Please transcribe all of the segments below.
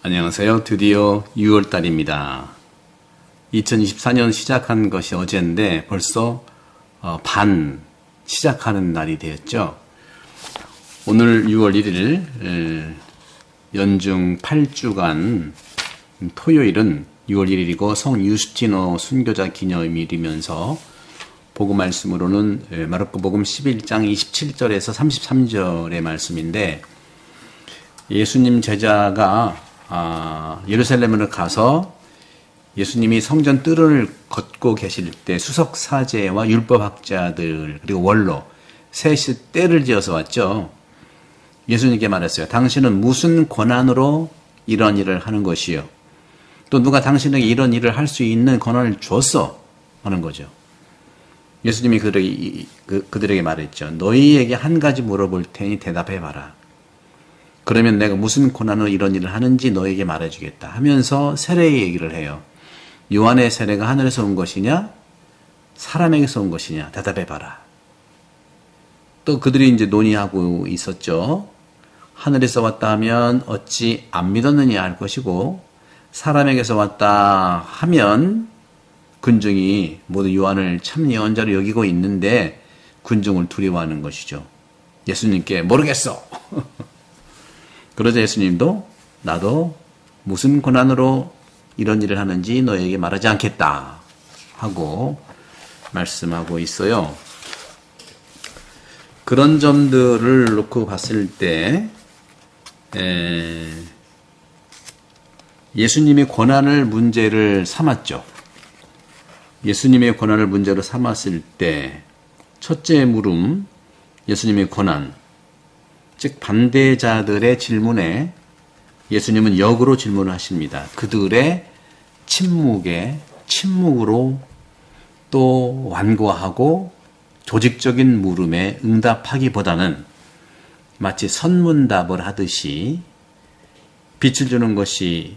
안녕하세요. 드디어 6월달입니다. 2024년 시작한 것이 어제인데 벌써 반 시작하는 날이 되었죠. 오늘 6월 1일 연중 8주간 토요일은 6월 1일이고 성 유스티노 순교자 기념일이면서 복음 말씀으로는 마르코 복음 11장 27절에서 33절의 말씀인데, 예수님 제자가 예루살렘으로 가서 예수님이 성전 뜰을 걷고 계실 때 수석 사제와 율법학자들 그리고 원로 셋이 떼를 지어서 왔죠. 예수님께 말했어요. 당신은 무슨 권한으로 이런 일을 하는 것이요? 또 누가 당신에게 이런 일을 할 수 있는 권한을 줬어? 하는 거죠. 예수님이 그들에게 말했죠. 너희에게 한 가지 물어볼 테니 대답해봐라. 그러면 내가 무슨 권한으로 이런 일을 하는지 너에게 말해주겠다 하면서 세례의 얘기를 해요. 요한의 세례가 하늘에서 온 것이냐 사람에게서 온 것이냐 대답해봐라. 또 그들이 이제 논의하고 있었죠. 하늘에서 왔다 하면 어찌 안 믿었느냐 할 것이고, 사람에게서 왔다 하면 군중이 모두 요한을 참 예언자로 여기고 있는데 군중을 두려워하는 것이죠. 예수님께 모르겠어. 그러자 예수님도 나도 무슨 권한으로 이런 일을 하는지 너에게 말하지 않겠다 하고 말씀하고 있어요. 그런 점들을 놓고 봤을 때 예수님의 권한을 문제를 삼았죠. 예수님의 권한을 문제로 삼았을 때 첫째 물음, 예수님의 권한, 즉 반대자들의 질문에 예수님은 역으로 질문을 하십니다. 그들의 침묵으로 또 완고하고 조직적인 물음에 응답하기보다는 마치 선문답을 하듯이 빛을 주는 것이,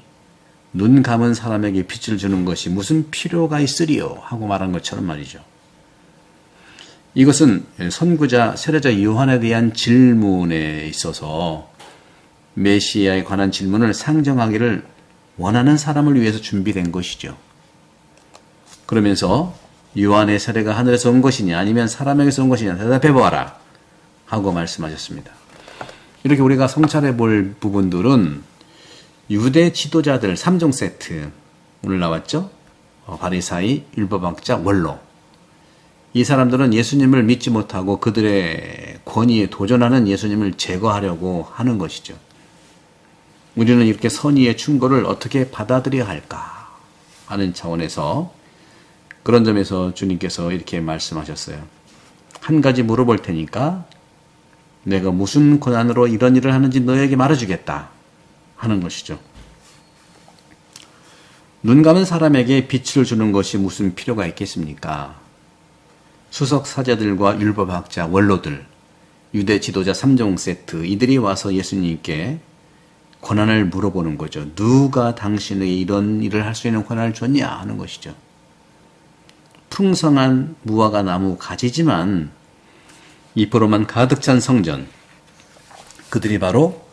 눈 감은 사람에게 빛을 주는 것이 무슨 필요가 있으리요? 하고 말한 것처럼 말이죠. 이것은 선구자, 세례자 요한에 대한 질문에 있어서 메시아에 관한 질문을 상정하기를 원하는 사람을 위해서 준비된 것이죠. 그러면서 요한의 세례가 하늘에서 온 것이냐 아니면 사람에게서 온 것이냐 대답해보아라 하고 말씀하셨습니다. 이렇게 우리가 성찰해 볼 부분들은 유대 지도자들 3종 세트 오늘 나왔죠. 바리사이, 율법학자, 원로. 이 사람들은 예수님을 믿지 못하고 그들의 권위에 도전하는 예수님을 제거하려고 하는 것이죠. 우리는 이렇게 선의의 충고를 어떻게 받아들여야 할까 하는 차원에서, 그런 점에서 주님께서 이렇게 말씀하셨어요. 한 가지 물어볼 테니까 내가 무슨 권한으로 이런 일을 하는지 너에게 말해주겠다 하는 것이죠. 눈 감은 사람에게 빛을 주는 것이 무슨 필요가 있겠습니까? 수석 사제들과 율법학자, 원로들, 유대 지도자 3종 세트, 이들이 와서 예수님께 권한을 물어보는 거죠. 누가 당신에게 이런 일을 할 수 있는 권한을 줬냐 하는 것이죠. 풍성한 무화과 나무 가지지만 잎으로만 가득 찬 성전, 그들이 바로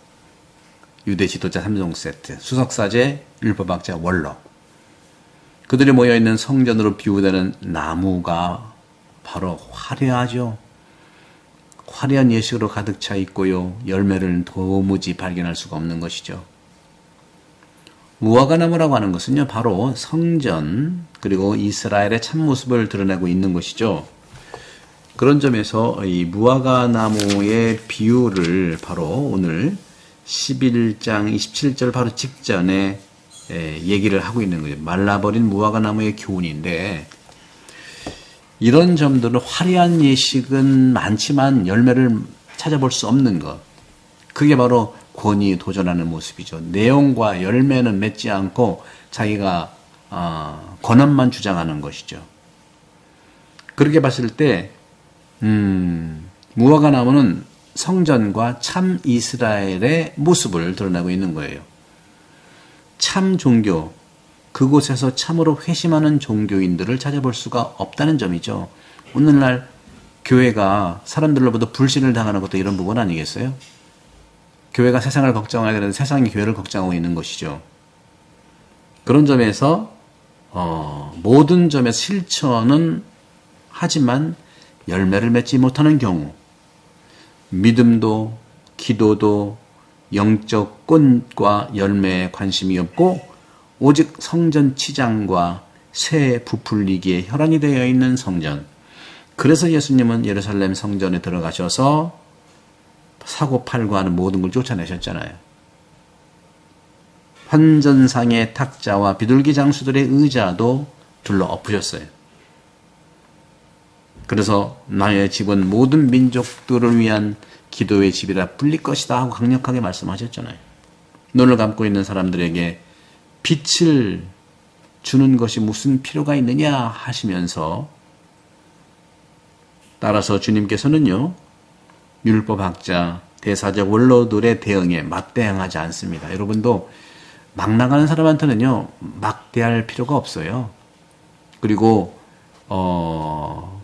유대 지도자 3종 세트, 수석 사제, 율법학자, 원로. 그들이 모여있는 성전으로 비유되는 나무가 바로 화려하죠. 화려한 예식으로 가득 차 있고요. 열매를 도무지 발견할 수가 없는 것이죠. 무화과 나무라고 하는 것은요, 바로 성전 그리고 이스라엘의 참모습을 드러내고 있는 것이죠. 그런 점에서 이 무화과 나무의 비유를 바로 오늘 11장 27절 바로 직전에 얘기를 하고 있는 거죠. 말라버린 무화과 나무의 교훈인데, 이런 점들은 화려한 예식은 많지만 열매를 찾아볼 수 없는 것, 그게 바로 권위에 도전하는 모습이죠. 내용과 열매는 맺지 않고 자기가 권한만 주장하는 것이죠. 그렇게 봤을 때 무화과 나무는 성전과 참 이스라엘의 모습을 드러내고 있는 거예요. 참 종교, 그곳에서 참으로 회심하는 종교인들을 찾아볼 수가 없다는 점이죠. 오늘날 교회가 사람들로부터 불신을 당하는 것도 이런 부분 아니겠어요? 교회가 세상을 걱정해야 되는데 세상이 교회를 걱정하고 있는 것이죠. 그런 점에서 모든 점에서 실천은 하지만 열매를 맺지 못하는 경우, 믿음도 기도도 영적 꾼과 열매에 관심이 없고 오직 성전 치장과 새 부풀리기에 혈안이 되어 있는 성전. 그래서 예수님은 예루살렘 성전에 들어가셔서 사고 팔고 하는 모든 걸 쫓아내셨잖아요. 환전상의 탁자와 비둘기 장수들의 의자도 둘러 엎으셨어요. 그래서 나의 집은 모든 민족들을 위한 기도의 집이라 불릴 것이다 하고 강력하게 말씀하셨잖아요. 눈을 감고 있는 사람들에게 빛을 주는 것이 무슨 필요가 있느냐 하시면서, 따라서 주님께서는요, 율법학자, 대사적 원로들의 대응에 맞대응하지 않습니다. 여러분도 막 나가는 사람한테는요, 막대할 필요가 없어요. 그리고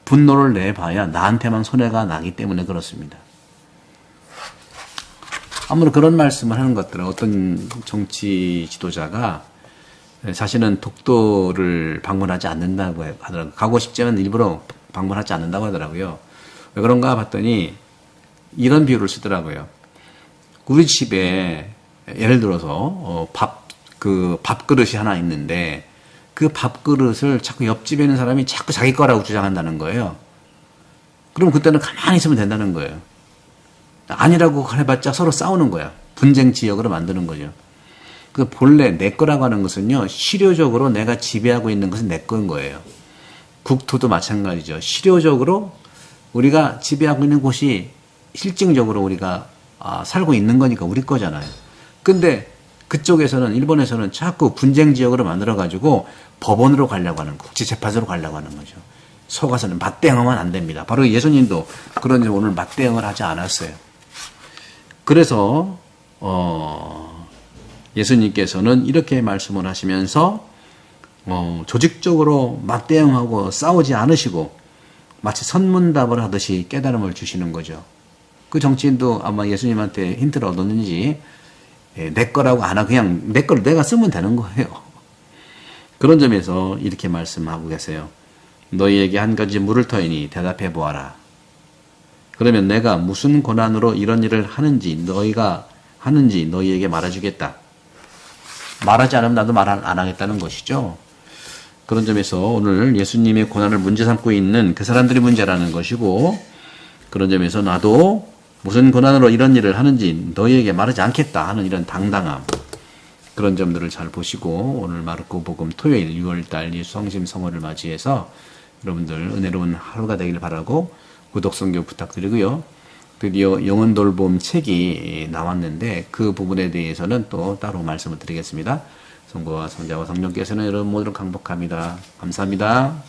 분노를 내봐야 나한테만 손해가 나기 때문에 그렇습니다. 아무런 그런 말씀을 하는 것들은 어떤 정치 지도자가 자신은 독도를 방문하지 않는다고 하더라고요. 가고 싶지만 일부러 방문하지 않는다고 하더라고요. 왜 그런가 봤더니 이런 비유를 쓰더라고요. 우리 집에 예를 들어서 밥그릇이 하나 있는데 그 밥그릇을 자꾸 옆집에 있는 사람이 자꾸 자기 거라고 주장한다는 거예요. 그럼 그때는 가만히 있으면 된다는 거예요. 아니라고 해봤자 서로 싸우는 거야. 분쟁 지역으로 만드는 거죠. 그 본래 내 거라고 하는 것은요, 실효적으로 내가 지배하고 있는 것은 내 거인 거예요. 국토도 마찬가지죠. 실효적으로 우리가 지배하고 있는 곳이 실증적으로 우리가 살고 있는 거니까 우리 거잖아요. 근데 그쪽에서는, 일본에서는 자꾸 분쟁 지역으로 만들어가지고 법원으로 가려고 하는, 국제재판소로 가려고 하는 거죠. 속아서는 맞대응하면 안 됩니다. 바로 예수님도 그런 오늘 맞대응을 하지 않았어요. 그래서 예수님께서는 이렇게 말씀을 하시면서 조직적으로 맞대응하고 싸우지 않으시고 마치 선문답을 하듯이 깨달음을 주시는 거죠. 그 정치인도 아마 예수님한테 힌트를 얻었는지 내 거라고 안 하고 그냥 내 거를 내가 쓰면 되는 거예요. 그런 점에서 이렇게 말씀하고 계세요. 너희에게 한 가지 물을 터이니 대답해 보아라. 그러면 내가 무슨 권한으로 이런 일을 하는지 너희에게 말해주겠다. 말하지 않으면 나도 말 안 하겠다는 것이죠. 그런 점에서 오늘 예수님의 고난을 문제 삼고 있는 그 사람들이 문제라는 것이고, 그런 점에서 나도 무슨 권한으로 이런 일을 하는지 너희에게 말하지 않겠다 하는 이런 당당함, 그런 점들을 잘 보시고 오늘 마르코 복음 토요일 6월달 예수 성심 성호를 맞이해서 여러분들 은혜로운 하루가 되길 바라고 구독 선교 부탁드리고요. 드디어 영혼 돌봄 책이 나왔는데 그 부분에 대해서는 또 따로 말씀을 드리겠습니다. 성부와 성자와 성령께서는 여러분 모두를 강복합니다. 감사합니다.